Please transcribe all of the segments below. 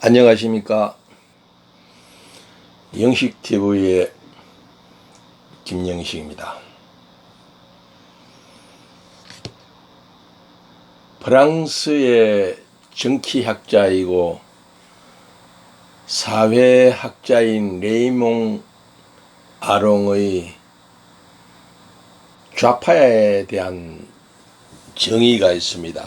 안녕하십니까. 영식TV의 김영식입니다. 프랑스의 정치학자이고 사회학자인 레이몽 아롱의 좌파에 대한 정의가 있습니다.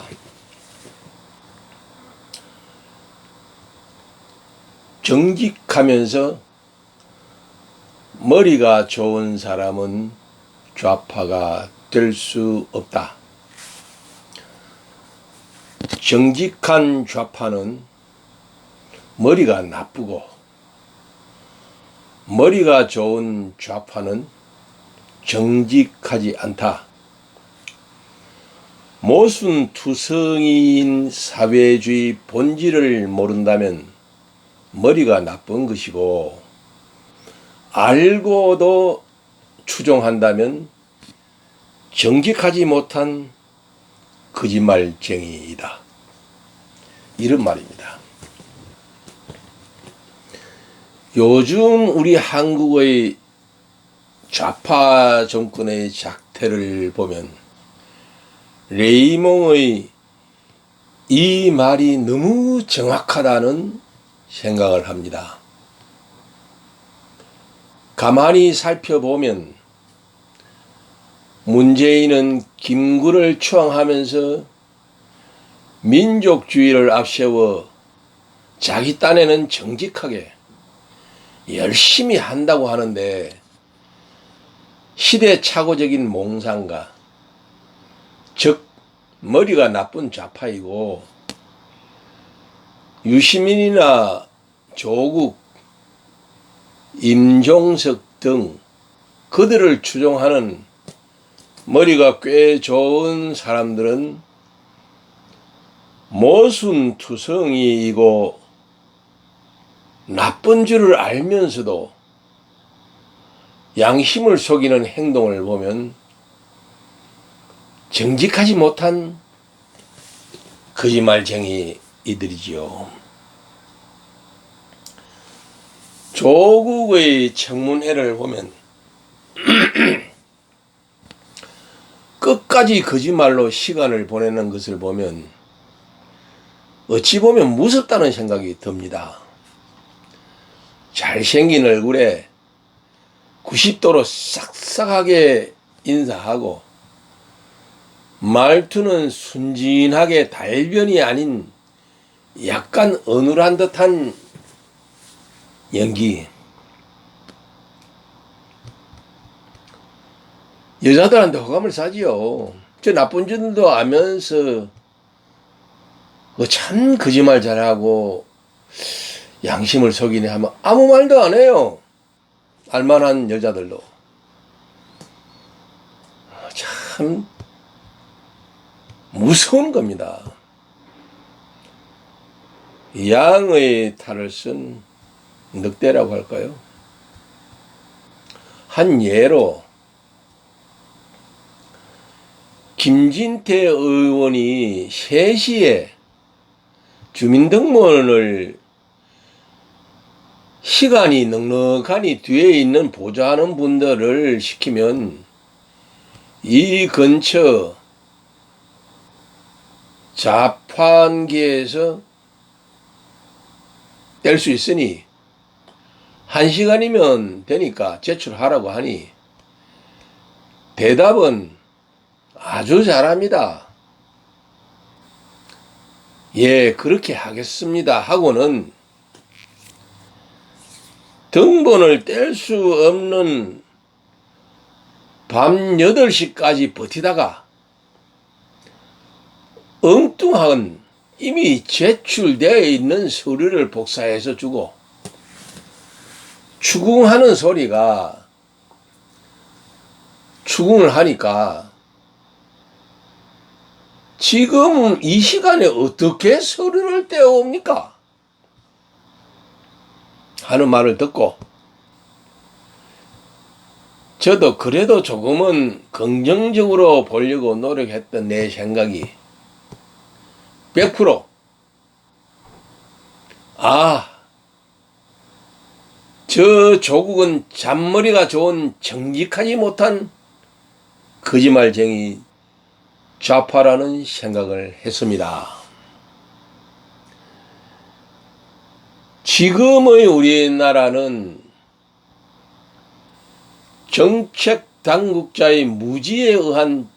정직하면서 머리가 좋은 사람은 좌파가 될 수 없다. 정직한 좌파는 머리가 나쁘고, 머리가 좋은 좌파는 정직하지 않다. 모순투성이인 사회주의 본질을 모른다면 머리가 나쁜 것이고, 알고도 추종한다면 정직하지 못한 거짓말쟁이이다. 이런 말입니다. 요즘 우리 한국의 좌파 정권의 작태를 보면 레이몽의 이 말이 너무 정확하다는 생각을 합니다. 가만히 살펴보면 문재인은 김구를 추앙하면서 민족주의를 앞세워 자기 딴에는 정직하게 열심히 한다고 하는데, 시대착오적인 몽상가, 즉 머리가 나쁜 좌파이고, 유시민이나 조국, 임종석 등 그들을 추종하는 머리가 꽤 좋은 사람들은 모순투성이이고 나쁜 줄을 알면서도 양심을 속이는 행동을 보면 정직하지 못한 거짓말쟁이이들이지요. 조국의 청문회를 보면 끝까지 거짓말로 시간을 보내는 것을 보면 어찌 보면 무섭다는 생각이 듭니다. 잘생긴 얼굴에 90도로 싹싹하게 인사하고 말투는 순진하게 달변이 아닌 약간 어눌한 듯한 연기. 여자들한테 호감을 사지요. 저 나쁜 짓도 알면서 참 거짓말 잘하고 양심을 속이네 하면 아무 말도 안 해요. 알만한 여자들도. 참 무서운 겁니다. 양의 탈을 쓴 늑대라고 할까요? 한 예로 김진태 의원이 3시에 주민등록을 시간이 넉넉하니 뒤에 있는 보좌하는 분들을 시키면 이 근처 자판기에서 뗄 수 있으니 1시간이면 되니까 제출하라고 하니 대답은 아주 잘합니다. 예, 그렇게 하겠습니다 하고는 등본을 뗄 수 없는 밤 8시까지 버티다가 엉뚱한 이미 제출되어 있는 서류를 복사해서 주고, 추궁하는 소리가 추궁을 하니까 지금 이 시간에 어떻게 서류를 떼어옵니까? 하는 말을 듣고 저도 그래도 조금은 긍정적으로 보려고 노력했던 내 생각이 100% 아, 저 조국은 잔머리가 좋은 정직하지 못한 거짓말쟁이 좌파라는 생각을 했습니다. 지금의 우리나라는 정책 당국자의 무지에 의한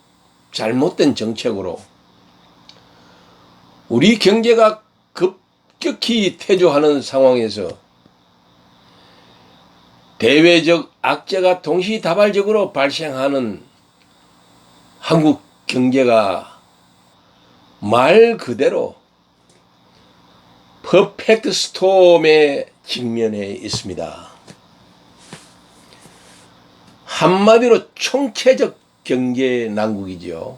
잘못된 정책으로 우리 경제가 급격히 퇴조하는 상황에서 대외적 악재가 동시다발적으로 발생하는 한국 경제가 말 그대로 퍼펙트 스톰에 직면해 있습니다. 한마디로 총체적 경제 난국이죠.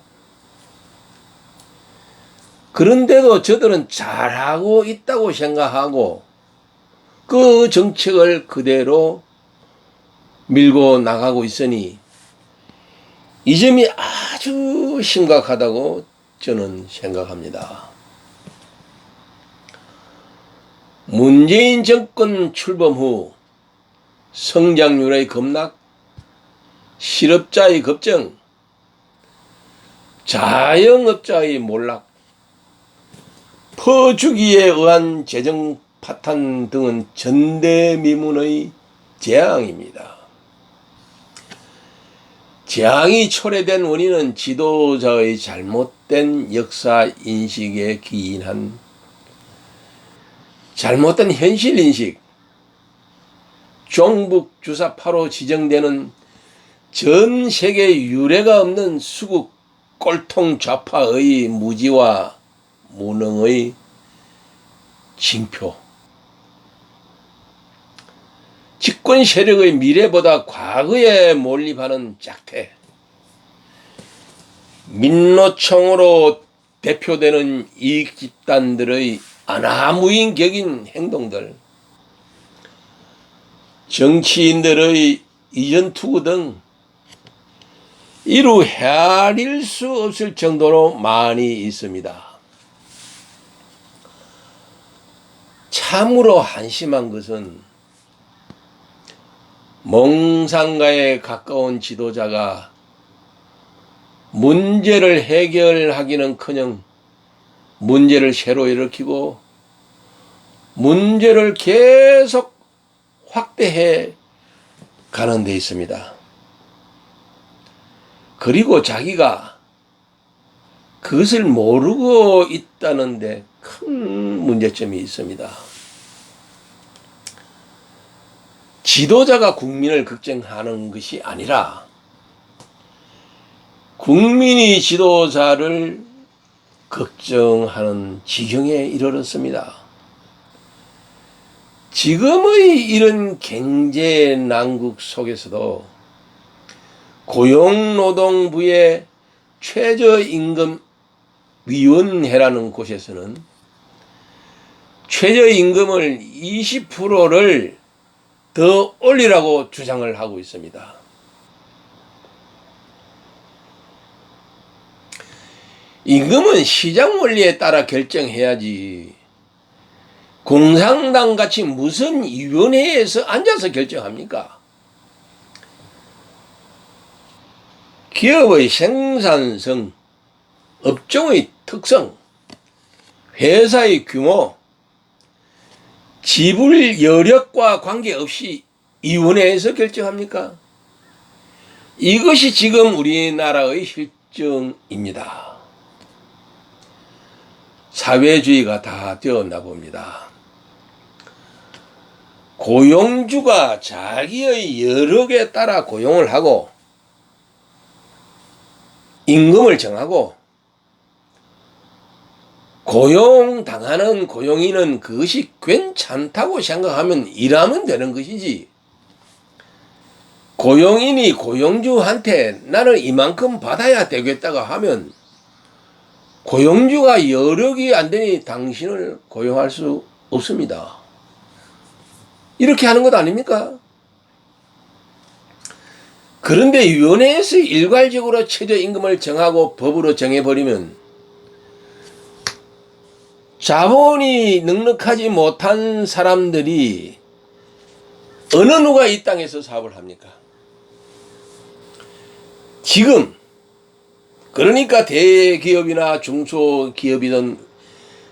그런데도 저들은 잘하고 있다고 생각하고 그 정책을 그대로 밀고 나가고 있으니 이 점이 아주 심각하다고 저는 생각합니다. 문재인 정권 출범 후 성장률의 급락, 실업자의 급증, 자영업자의 몰락, 퍼주기에 의한 재정 파탄 등은 전대미문의 재앙입니다. 재앙이 초래된 원인은 지도자의 잘못된 역사 인식에 기인한 잘못된 현실 인식, 종북 주사파로 지정되는 전 세계 유례가 없는 수국 꼴통 좌파의 무지와 무능의 징표. 집권 세력의 미래보다 과거에 몰입하는 작태. 민노총으로 대표되는 이익 집단들의 아나무인격인 행동들. 정치인들의 이전 투구 등 이루 헤아릴 수 없을 정도로 많이 있습니다. 참으로 한심한 것은 몽상가에 가까운 지도자가 문제를 해결하기는커녕 문제를 새로 일으키고 문제를 계속 확대해 가는 데 있습니다. 그리고 자기가 그것을 모르고 있다는 데 큰 문제점이 있습니다. 지도자가 국민을 걱정하는 것이 아니라 국민이 지도자를 걱정하는 지경에 이르렀습니다. 지금의 이런 경제 난국 속에서도 고용노동부의 최저임금위원회라는 곳에서는 최저임금을 20%를 더 올리라고 주장을 하고 있습니다. 임금은 시장 원리에 따라 결정해야지 공산당 같이 무슨 위원회에서 앉아서 결정합니까? 기업의 생산성, 업종의 특성, 회사의 규모, 지불 여력과 관계없이 위원회에서 결정합니까? 이것이 지금 우리나라의 실정입니다. 사회주의가 다 되었나 봅니다. 고용주가 자기의 여력에 따라 고용을 하고 임금을 정하고 고용당하는 고용인은 그것이 괜찮다고 생각하면 일하면 되는 것이지, 고용인이 고용주한테 나는 이만큼 받아야 되겠다고 하면 고용주가 여력이 안 되니 당신을 고용할 수 없습니다. 이렇게 하는 것 아닙니까? 그런데 위원회에서 일괄적으로 최저임금을 정하고 법으로 정해버리면 자본이 넉넉하지 못한 사람들이 어느 누가 이 땅에서 사업을 합니까? 지금 그러니까 대기업이나 중소기업이든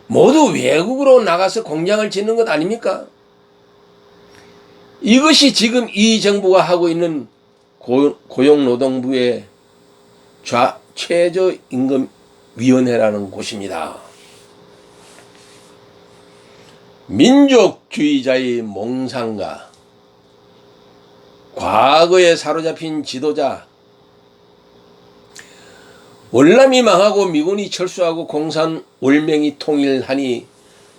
모두 외국으로 나가서 공장을 짓는 것 아닙니까? 이것이 지금 이 정부가 하고 있는 고용노동부의 최저임금위원회라는 곳입니다. 민족주의자의 몽상가, 과거에 사로잡힌 지도자, 월남이 망하고 미군이 철수하고 공산 월명이 통일하니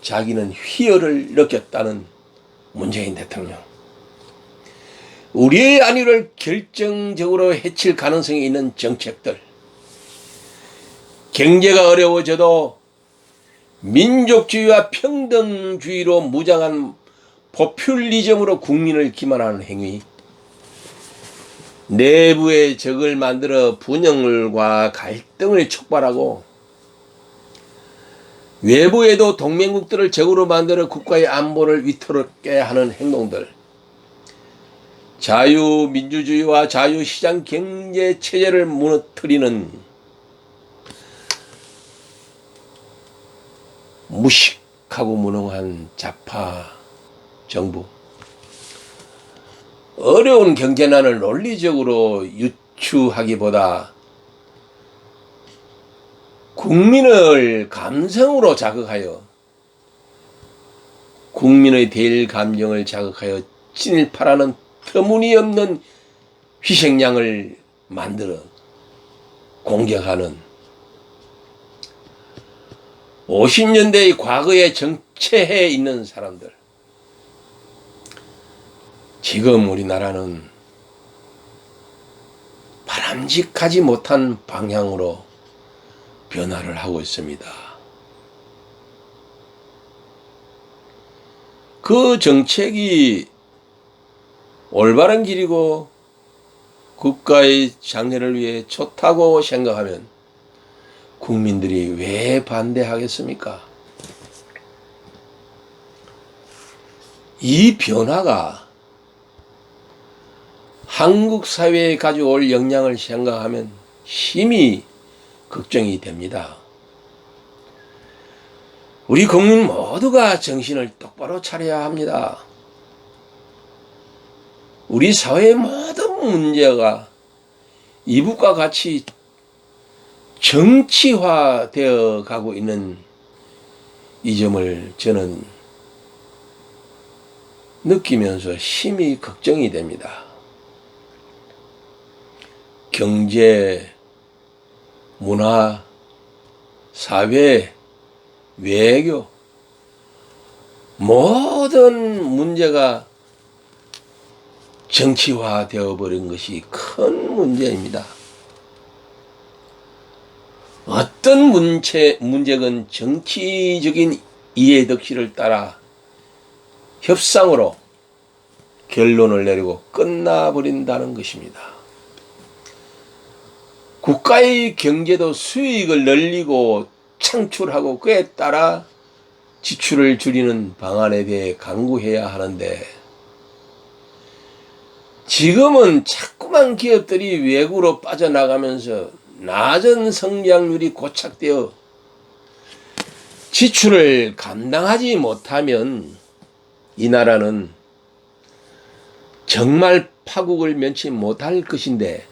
자기는 희열을 느꼈다는 문재인 대통령. 우리의 안위를 결정적으로 해칠 가능성이 있는 정책들. 경제가 어려워져도 민족주의와 평등주의로 무장한 포퓰리즘으로 국민을 기만하는 행위. 내부의 적을 만들어 분열과 갈등을 촉발하고 외부에도 동맹국들을 적으로 만들어 국가의 안보를 위태롭게 하는 행동들. 자유민주주의와 자유시장 경제 체제를 무너뜨리는 무식하고 무능한 좌파 정부. 어려운 경제난을 논리적으로 유추하기보다 국민을 감성으로 자극하여 국민의 대일 감정을 자극하여 친일파라는 터무니없는 희생양을 만들어 공격하는 50년대의 과거에 정체해 있는 사람들. 지금 우리나라는 바람직하지 못한 방향으로 변화를 하고 있습니다. 그 정책이 올바른 길이고 국가의 장래를 위해 좋다고 생각하면 국민들이 왜 반대하겠습니까? 이 변화가 한국 사회에 가져올 영향을 생각하면 심히 걱정이 됩니다. 우리 국민 모두가 정신을 똑바로 차려야 합니다. 우리 사회의 모든 문제가 이북과 같이 정치화되어 가고 있는 이 점을 저는 느끼면서 심히 걱정이 됩니다. 경제, 문화, 사회, 외교 모든 문제가 정치화되어 버린 것이 큰 문제입니다. 어떤 문제건 정치적인 이해득실을 따라 협상으로 결론을 내리고 끝나버린다는 것입니다. 국가의 경제도 수익을 늘리고 창출하고 그에 따라 지출을 줄이는 방안에 대해 강구해야 하는데 지금은 자꾸만 기업들이 외국으로 빠져나가면서 낮은 성장률이 고착되어 지출을 감당하지 못하면 이 나라는 정말 파국을 면치 못할 것인데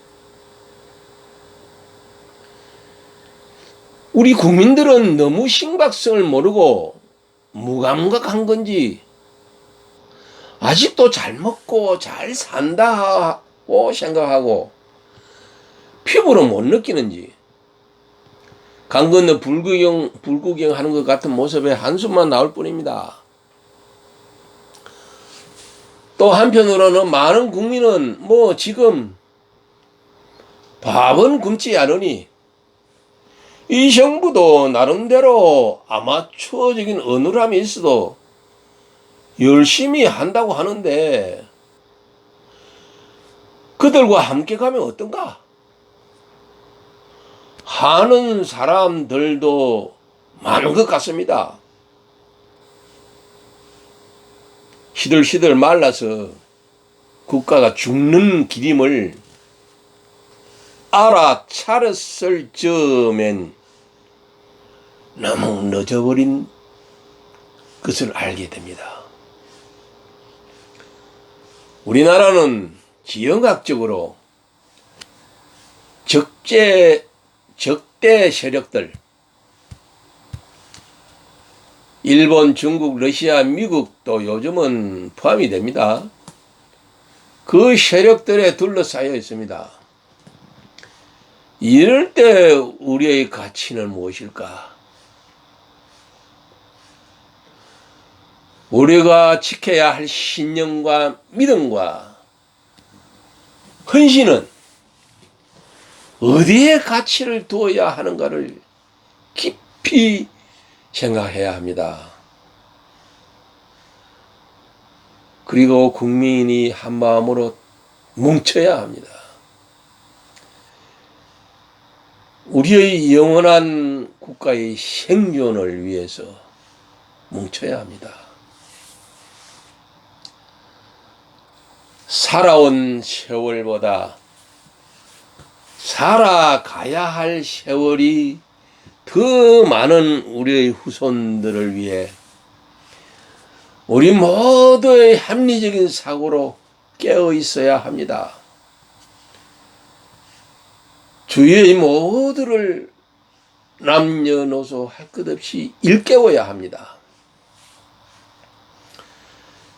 우리 국민들은 너무 심각성을 모르고 무감각한 건지 아직도 잘 먹고 잘 산다고 생각하고 피부로 못 느끼는지 강 건너 불구경하는 것 같은 모습에 한숨만 나올 뿐입니다. 또 한편으로는 많은 국민은 지금 밥은 굶지 않으니 이 정부도 나름대로 아마추어적인 어눌함이 있어도 열심히 한다고 하는데 그들과 함께 가면 어떤가? 하는 사람들도 많은 것 같습니다. 시들시들 말라서 국가가 죽는 길임을 알아차렸을 즈음엔 너무 늦어버린 것을 알게 됩니다. 우리나라는 지형학적으로 적대 세력들, 일본, 중국, 러시아, 미국도 요즘은 포함이 됩니다. 그 세력들에 둘러싸여 있습니다. 이럴 때 우리의 가치는 무엇일까? 우리가 지켜야 할 신념과 믿음과 헌신은 어디에 가치를 두어야 하는가를 깊이 생각해야 합니다. 그리고 국민이 한마음으로 뭉쳐야 합니다. 우리의 영원한 국가의 생존을 위해서 뭉쳐야 합니다. 살아온 세월보다 살아가야 할 세월이 더 많은 우리의 후손들을 위해 우리 모두의 합리적인 사고로 깨어 있어야 합니다. 주위의 모두를 남녀노소 할 것 없이 일깨워야 합니다.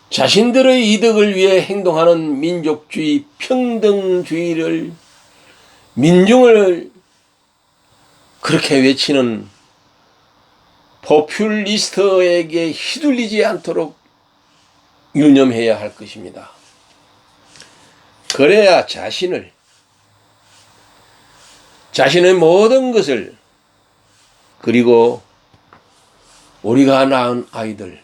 자신들의 이득을 위해 행동하는 민족주의, 평등주의를, 민중을 그렇게 외치는 포퓰리스트에게 휘둘리지 않도록 유념해야 할 것입니다. 그래야 자신의 모든 것을, 그리고 우리가 낳은 아이들,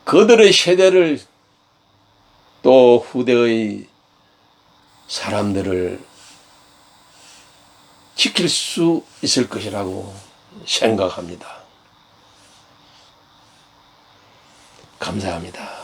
그들의 세대를, 또 후대의 사람들을 지킬 수 있을 것이라고 생각합니다. 감사합니다.